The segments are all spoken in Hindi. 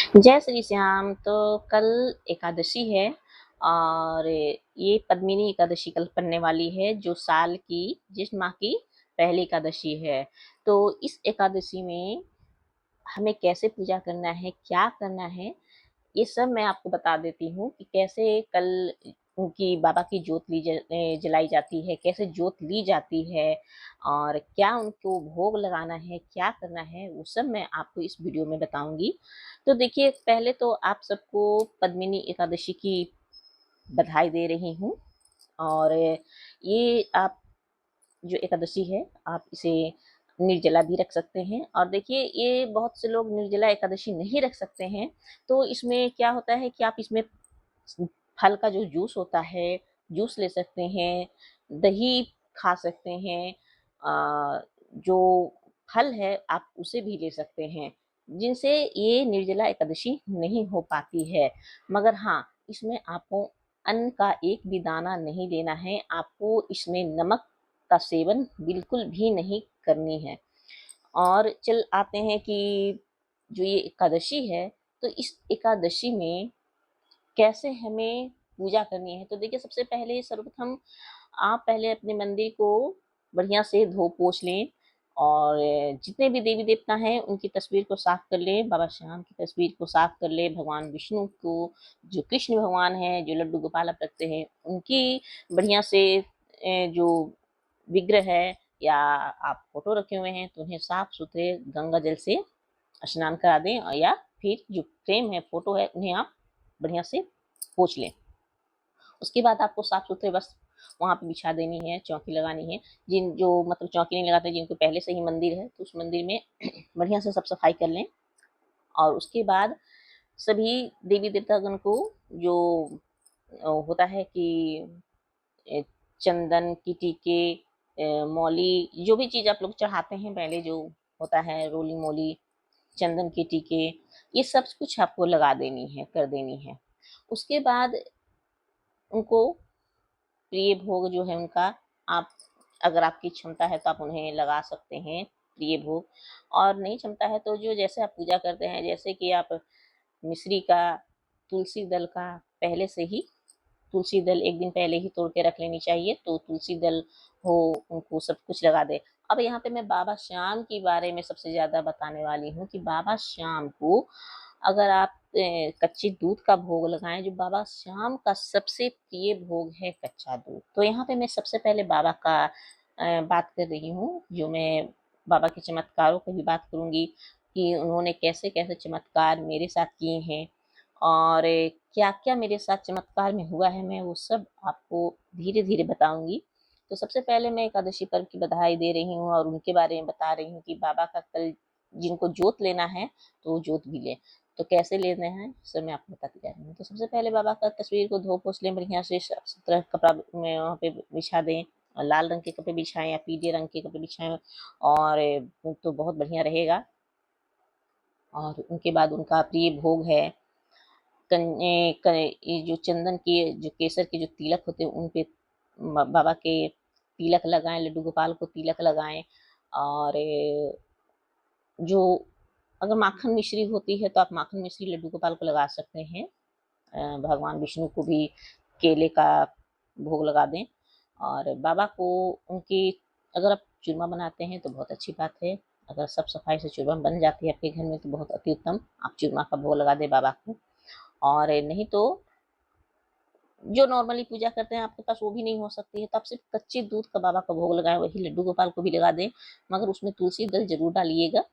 जय श्री श्याम। तो कल एकादशी है और ये पद्मिनी एकादशी कल पड़ने वाली है, जो साल की जिस माह की पहली एकादशी है। तो इस एकादशी में हमें कैसे पूजा करना है, क्या करना है, ये सब मैं आपको बता देती हूँ कि कैसे कल उनकी बाबा की जोत जलाई जाती है, कैसे जोत ली जाती है और क्या उनको भोग लगाना है, क्या करना है, वो सब मैं आपको इस वीडियो में बताऊंगी। तो देखिए, पहले तो आप सबको पद्मिनी एकादशी की बधाई दे रही हूँ। और ये आप जो एकादशी है, आप इसे निर्जला भी रख सकते हैं। और देखिए, ये बहुत से लोग निर्जला एकादशी नहीं रख सकते हैं। तो इसमें क्या होता है कि आप इसमें फल का जो जूस होता है, जूस ले सकते हैं, दही खा सकते हैं। जो फल है आप उसे भी ले सकते हैं, जिनसे ये निर्जला एकादशी नहीं हो पाती है। मगर हाँ, इसमें आपको अन्न का एक भी दाना नहीं लेना है, आपको इसमें नमक का सेवन बिल्कुल भी नहीं करनी है। और चल आते हैं कि जो ये एकादशी है, तो इस एकादशी में कैसे हमें पूजा करनी है। तो देखिए, सबसे पहले सर्वप्रथम आप पहले अपने मंदिर को बढ़िया से धो पोछ लें और जितने भी देवी देवता हैं उनकी तस्वीर को साफ कर लें, बाबा श्याम की तस्वीर को साफ कर लें, भगवान विष्णु को, जो कृष्ण भगवान हैं, जो लड्डू गोपाल आप रखते हैं, उनकी बढ़िया से जो विग्रह है या आप फोटो रखे हुए हैं तो उन्हें साफ सुथरे गंगा जल से स्नान करा दें, और या फिर जो फ्रेम है, फोटो है, उन्हें आप बढ़िया से पोंछ लें। उसके बाद आपको साफ सुथरे बस वहाँ पे बिछा देनी है, चौकी लगानी है। जिन जो मतलब चौकी नहीं लगाते, जिनको पहले से ही मंदिर है, तो उस मंदिर में बढ़िया से सब सफाई कर लें। और उसके बाद सभी देवी देवतागण को जो होता है कि चंदन की टीके, मौली, जो भी चीज़ आप लोग चढ़ाते हैं पहले, जो होता है रोली मोली, चंदन के टीके, ये सब कुछ आपको लगा देनी है, कर देनी है। उसके बाद उनको प्रिय भोग जो है उनका, आप अगर आपकी क्षमता है तो आप उन्हें लगा सकते हैं प्रिय भोग। और नहीं क्षमता है तो जो जैसे आप पूजा करते हैं, जैसे कि आप मिश्री का, तुलसी दल का, पहले से ही तुलसी दल एक दिन पहले ही तोड़ के रख लेनी चाहिए, तो तुलसी दल हो, उनको सब कुछ लगा दे। अब यहाँ पे मैं बाबा श्याम के बारे में सबसे ज़्यादा बताने वाली हूँ कि बाबा श्याम को अगर आप कच्चे दूध का भोग लगाएं, जो बाबा श्याम का सबसे प्रिय भोग है कच्चा दूध। तो यहाँ पे मैं सबसे पहले बाबा का बात कर रही हूँ, जो मैं बाबा के चमत्कारों की भी बात करूँगी कि उन्होंने कैसे कैसे चमत्कार मेरे साथ किए हैं और क्या क्या मेरे साथ चमत्कार में हुआ है, मैं वो सब आपको धीरे धीरे बताऊंगी। तो सबसे पहले मैं एकादशी पर्व की बधाई दे रही हूँ और उनके बारे में बता रही हूँ कि बाबा का कल जिनको जोत लेना है तो वो जोत भी ले। तो कैसे लेना है सब मैं आपको बताती जा रही हूँ। तो सबसे पहले बाबा का तस्वीर को धो पोछ लें बढ़िया से, साफ सुथरा कपड़ा में वहाँ पे बिछा दें, और लाल रंग के कपड़े बिछाएं या पीले रंग के कपड़े बिछाएं, और तो बहुत बढ़िया रहेगा। और उनके बाद उनका प्रिय भोग है ये जो चंदन के, जो केसर के जो तिलक होते हैं, उन पे बाबा के तिलक लगाएं, लड्डू गोपाल को तिलक लगाएं। और जो अगर माखन मिश्री होती है तो आप माखन मिश्री लड्डू गोपाल को लगा सकते हैं। भगवान विष्णु को भी केले का भोग लगा दें। और बाबा को उनकी, अगर आप चूरमा बनाते हैं तो बहुत अच्छी बात है, अगर सब सफाई से चूरमा बन जाती है आपके घर में तो बहुत अति उत्तम, आप चूरमा का भोग लगा दें बाबा को। और नहीं तो जो नॉर्मली पूजा करते हैं आपके पास वो भी नहीं हो सकती है, तो आप सिर्फ कच्चे दूध का बाबा का भोग लगाएं, वही लड्डू गोपाल को भी लगा दें, मगर उसमें तुलसी दल जरूर डालिएगा।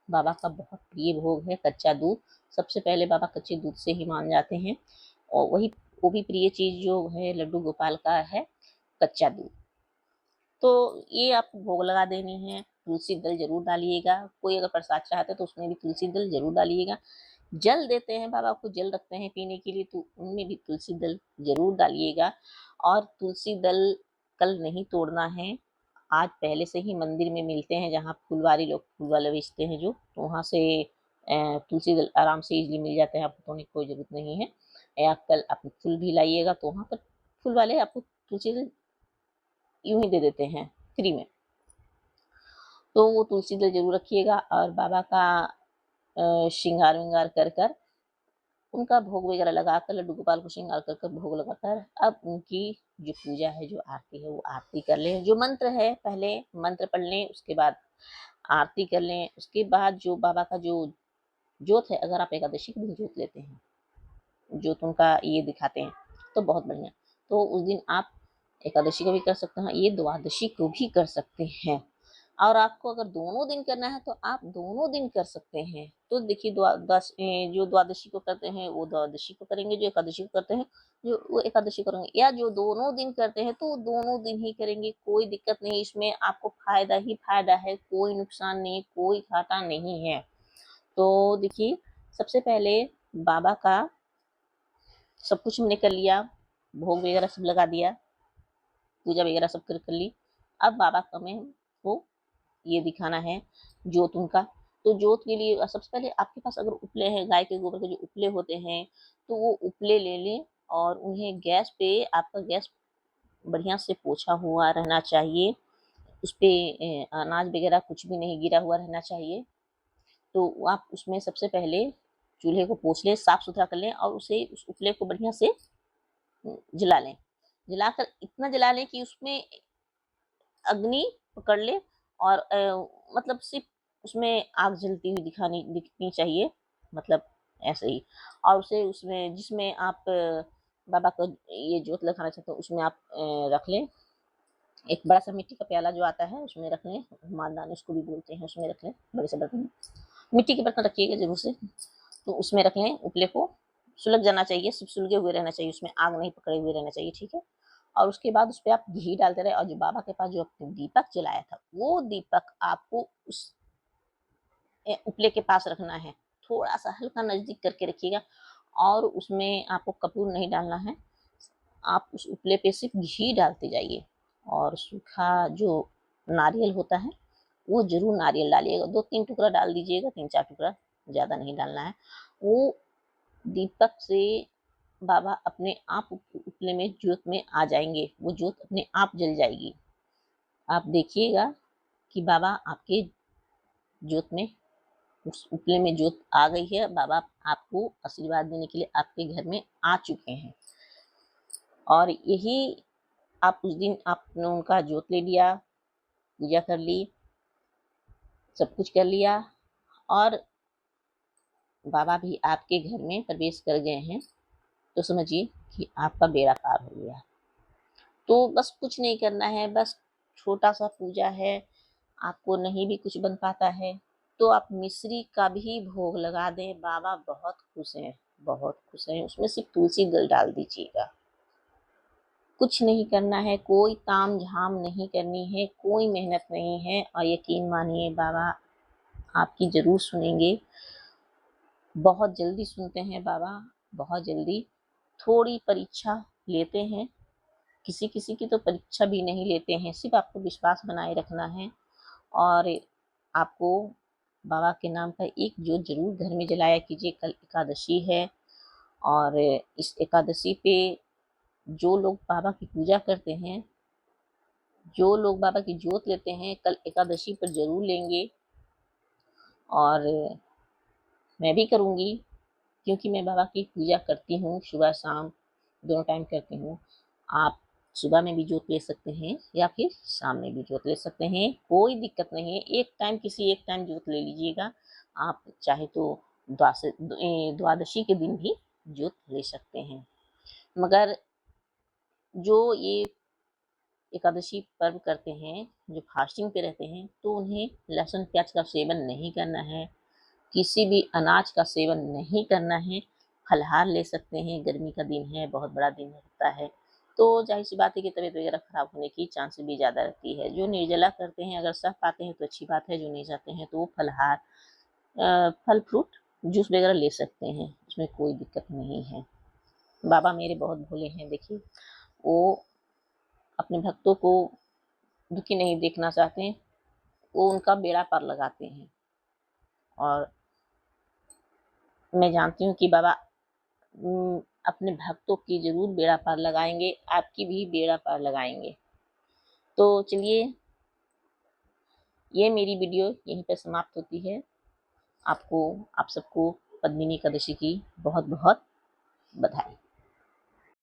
बाबा का बहुत प्रिय भोग है कच्चा दूध। सबसे पहले बाबा कच्चे दूध से ही मान जाते हैं, और वही वो भी प्रिय चीज जो है लड्डू गोपाल का है कच्चा दूध। तो ये आपको भोग लगा देनी है। तुलसी दल जरूर डालिएगा, कोई अगर प्रसाद चाहते तो उसमें भी तुलसी दल जरूर डालिएगा। जल देते हैं बाबा को, जल रखते हैं पीने के लिए, तो उनमें भी तुलसी दल जरूर डालिएगा। और तुलसी दल कल नहीं तोड़ना है, आज पहले से ही मंदिर में मिलते हैं, जहाँ फूलवारी लोग फूल वाले बेचते हैं जो, तो वहाँ से तुलसी दल आराम से इजीली मिल जाते हैं, आपको तोड़ने की कोई जरूरत नहीं है। या कल आप फूल भी लाइएगा तो वहाँ पर फूल वाले आपको तुलसी दल यूं ही दे देते हैं फ्री में। तो वो तुलसी दल जरूर रखिएगा। और बाबा का श्रृंगार विंगार कर कर उनका भोग वगैरह लगाकर, लड्डू गोपाल को श्रृंगार कर कर भोग लगाकर अब उनकी जो पूजा है, जो आरती है, वो आरती कर लें। जो मंत्र है पहले मंत्र पढ़ लें, उसके बाद आरती कर लें। उसके बाद जो बाबा का जो जोत है, अगर आप एकादशी के दिन जोत लेते हैं, जोत उनका ये दिखाते हैं, तो बहुत बढ़िया। तो उस दिन आप एकादशी को भी कर सकते हैं, ये द्वादशी को भी कर सकते हैं। और आपको अगर दोनों दिन करना है तो आप दोनों दिन कर सकते हैं। तो देखिए जो द्वादशी को करते हैं वो द्वादशी को करेंगे, जो एकादशी को करते हैं जो वो एकादशी करेंगे, या जो दोनों दिन करते हैं तो वो दोनों दिन ही करेंगे। कोई दिक्कत नहीं, इसमें आपको फायदा ही फायदा है, कोई नुकसान नहीं, कोई घाटा नहीं है। तो देखिए, सबसे पहले बाबा का सब कुछ हमने कर लिया, भोग वगैरह सब लगा दिया, पूजा वगैरह सब कर ली। अब बाबा का में वो ये दिखाना है जोत उनका। तो जोत के लिए सबसे पहले आपके पास अगर उपले हैं, गाय के गोबर के जो उपले होते हैं, तो वो उपले ले लें और उन्हें गैस पे, आपका गैस बढ़िया से पोछा हुआ रहना चाहिए, उस पे अनाज वगैरह कुछ भी नहीं गिरा हुआ रहना चाहिए। तो आप उसमें सबसे पहले चूल्हे को पोछ लें, साफ सुथरा कर लें और उसे उस उपले को बढ़िया से जला लें। जलाकर इतना जला लें कि उसमें अग्नि पकड़ ले और मतलब सिर्फ उसमें आग जलती हुई दिखनी चाहिए, मतलब ऐसे ही। और उसे उसमें जिसमें आप बाबा को ये जोत लगाना चाहते हो उसमें आप रख लें। एक बड़ा सा मिट्टी का प्याला जो आता है उसमें रख लें, मानदान उसको भी बोलते हैं, उसमें रख लें। बड़े से बर्तन में मिट्टी के बर्तन रखिएगा जरूर से। तो उसमें रख लें, उपले को सुलग जाना चाहिए, सिर्फ सुलगे हुए रहना चाहिए, उसमें आग नहीं पकड़े हुए रहना चाहिए, ठीक है। और उसके बाद उस पर आप घी डालते रहे और जो बाबा के पास जो आपने दीपक जलाया था वो दीपक आपको उस उपले के पास रखना है, थोड़ा सा हल्का नजदीक करके रखिएगा। और उसमें आपको कपूर नहीं डालना है, आप उस उपले पे सिर्फ घी डालते जाइए। और सूखा जो नारियल होता है वो जरूर नारियल डालिएगा, 2-3 टुकड़ा डाल दीजिएगा, 3-4 टुकड़ा, ज्यादा नहीं डालना है। वो दीपक से बाबा अपने आप उपले में ज्योत में आ जाएंगे, वो ज्योत अपने आप जल जाएगी। आप देखिएगा कि बाबा आपके ज्योत में, उस उपले में ज्योत आ गई है, बाबा आपको आशीर्वाद देने के लिए आपके घर में आ चुके हैं। और यही आप उस दिन आपने उनका ज्योत ले लिया, पूजा कर ली, सब कुछ कर लिया और बाबा भी आपके घर में प्रवेश कर गए हैं, तो समझिए कि आपका बेड़ा पार हो गया। तो बस कुछ नहीं करना है, बस छोटा सा पूजा है। आपको नहीं भी कुछ बन पाता है तो आप मिश्री का भी भोग लगा दें, बाबा बहुत खुश हैं, बहुत खुश हैं। उसमें सिर्फ तुलसी दल डाल दीजिएगा, कुछ नहीं करना है, कोई ताम झाम नहीं करनी है, कोई मेहनत नहीं है। और यकीन मानिए बाबा आपकी जरूर सुनेंगे, बहुत जल्दी सुनते हैं बाबा, बहुत जल्दी। थोड़ी परीक्षा लेते हैं, किसी किसी की तो परीक्षा भी नहीं लेते हैं, सिर्फ आपको विश्वास बनाए रखना है। और आपको बाबा के नाम का एक ज्योत जरूर घर में जलाया कीजिए। कल एकादशी है और इस एकादशी पे जो लोग बाबा की पूजा करते हैं, जो लोग बाबा की ज्योत लेते हैं, कल एकादशी पर जरूर लेंगे। और मैं भी करूँगी, क्योंकि मैं बाबा की पूजा करती हूँ, सुबह शाम दोनों टाइम करती हूँ। आप सुबह में भी जोत ले सकते हैं या फिर शाम में भी जोत ले सकते हैं, कोई दिक्कत नहीं है। एक टाइम किसी एक टाइम जोत ले लीजिएगा, आप चाहे तो द्वादशी के दिन भी जोत ले सकते हैं। मगर जो ये एकादशी पर्व करते हैं, जो फास्टिंग पे रहते हैं, तो उन्हें लहसुन प्याज का सेवन नहीं करना है, किसी भी अनाज का सेवन नहीं करना है। फलाहार ले सकते हैं, गर्मी का दिन है, बहुत बड़ा दिन होता है, तो जाहिर सी बात है कि तबीयत वगैरह खराब होने की चांस भी ज़्यादा रहती है। जो निर्जला करते हैं अगर सह पाते हैं तो अच्छी बात है, जो नहीं चाहते हैं तो वो फलाहार फल फ्रूट जूस वगैरह ले सकते हैं, उसमें कोई दिक्कत नहीं है। बाबा मेरे बहुत भोले हैं, देखिए वो अपने भक्तों को दुखी नहीं देखना चाहते हैं, वो उनका बेड़ा पार लगाते हैं। और मैं जानती हूँ कि बाबा अपने भक्तों की जरूर बेड़ा पार लगाएंगे, आपकी भी बेड़ा पार लगाएंगे। तो चलिए, ये मेरी वीडियो यहीं पर समाप्त होती है। आप सबको पद्मिनी एकादशी की बहुत बहुत बधाई।